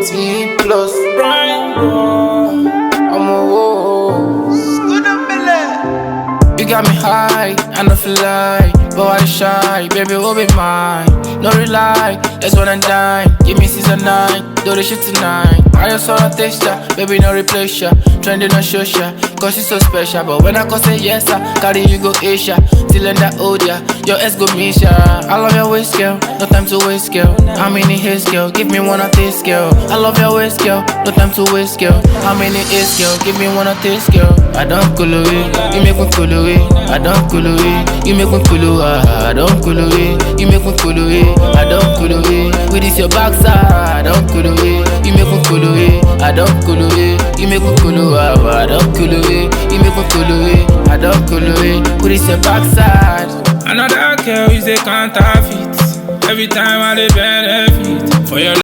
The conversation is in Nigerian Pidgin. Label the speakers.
Speaker 1: T plus Brian. I'm a You got me high, I don't feel like, but I shy, baby, will be mine. No rely, that's when I dine. Give me season 9, do the shit tonight. I just wanna taste ya, baby, no replace ya. Trending on social, cause she's so special. But when I call say yes, I carry you go Asia. Till in that old ya, your ex go miss ya. I love your waist, girl, no time to waste, girl. I'm in haze, girl, give me one of taste, girl. I love your waist, girl, no time to waste, girl. I'm in haze, girl, give me one of taste, girl. I don't cool away, you make me cool away. I don't cool away, you make me cool away. I don't cool away, you make me cool away. I don't cool away, with this your backside. I don't cool away, you make me cool away. I don't cool away, you make me cool away. I don't cool away, you make me cool away. I don't cool away, with this your backside.
Speaker 2: Another girl is a counterfeit. Every time I dey benefit for your